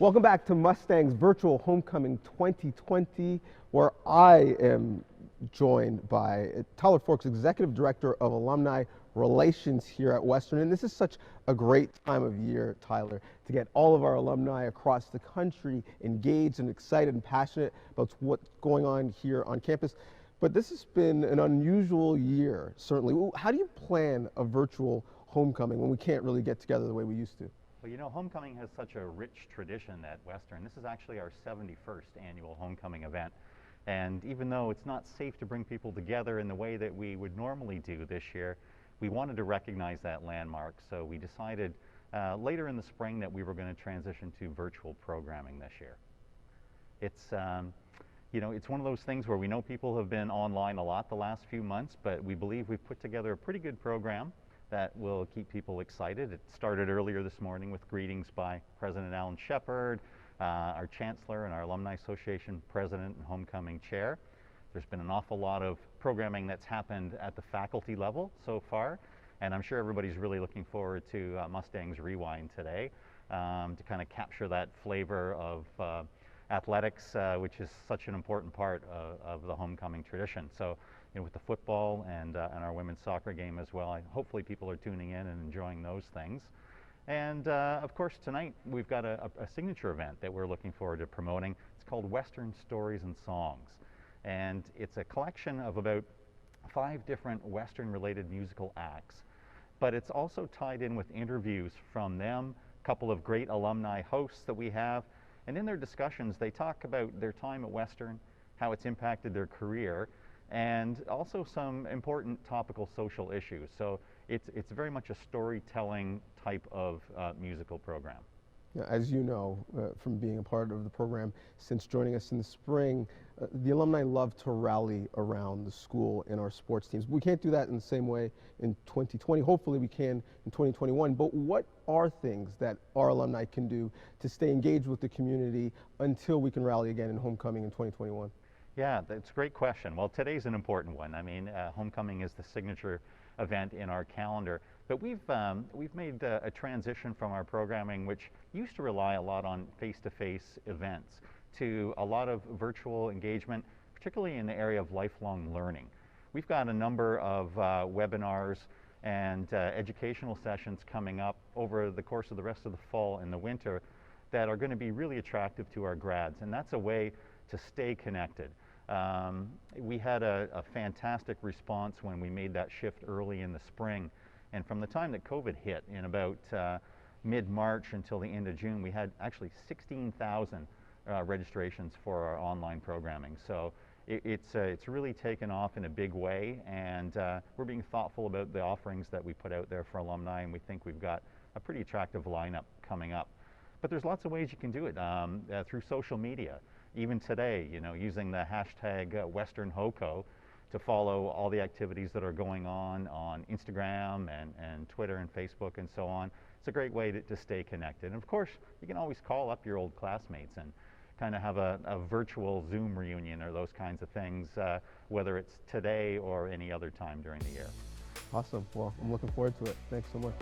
Welcome back to Mustangs Virtual Homecoming 2020, where I am joined by Tyler Forks, Executive Director of Alumni Relations here at Western. And this is such a great time of year, Tyler, to get all of our alumni across the country engaged and excited and passionate about what's going on here on campus. But this has been an unusual year, certainly. How do you plan a virtual homecoming when we can't really get together the way we used to? Well, you know, homecoming has such a rich tradition at Western. This is actually our 71st annual homecoming event. And even though it's not safe to bring people together in the way that we would normally do this year, we wanted to recognize that landmark. So we decided later in the spring that we were going to transition to virtual programming this year. It's, you know, it's one of those things where we know people have been online a lot the last few months, but we believe we've put together a pretty good program that will keep people excited. It started earlier this morning with greetings by President Alan Shepard, our Chancellor, and our Alumni Association President and Homecoming Chair. There's been an awful lot of programming that's happened at the faculty level so far, and I'm sure everybody's really looking forward to Mustangs Rewind today to kind of capture that flavor of athletics, which is such an important part of the homecoming tradition. So, you know, with the football and our women's soccer game as well, hopefully people are tuning in and enjoying those things. And of course, tonight we've got a signature event that we're looking forward to promoting. It's called Western Stories and Songs. And it's a collection of about 5 different Western-related musical acts. But it's also tied in with interviews from them, a couple of great alumni hosts that we have. And in their discussions, they talk about their time at Western, how it's impacted their career, and also some important topical social issues. So it's very much a storytelling type of musical program. Yeah, as you know from being a part of the program since joining us in the spring, the alumni love to rally around the school and our sports teams. We can't do that in the same way in 2020. Hopefully we can in 2021. But what are things that our alumni can do to stay engaged with the community until we can rally again in homecoming in 2021? Yeah, that's a great question. Well, today's an important one. I mean, homecoming is the signature event in our calendar, but we've made a transition from our programming, which used to rely a lot on face-to-face events, to a lot of virtual engagement, particularly in the area of lifelong learning. We've got a number of webinars and educational sessions coming up over the course of the rest of the fall and the winter that are going to be really attractive to our grads, and that's a way to stay connected. We had a fantastic response when we made that shift early in the spring, and from the time that COVID hit in about mid-March until the end of June, we had actually 16,000 registrations for our online programming. So it's really taken off in a big way, and we're being thoughtful about the offerings that we put out there for alumni, and we think we've got a pretty attractive lineup coming up. But there's lots of ways you can do it through social media. Even today, you know, using the hashtag WesternHoco to follow all the activities that are going on Instagram and Twitter and Facebook and so on. It's a great way to stay connected. And of course, you can always call up your old classmates and kind of have a virtual Zoom reunion or those kinds of things, whether it's today or any other time during the year. Awesome. Well, I'm looking forward to it. Thanks so much.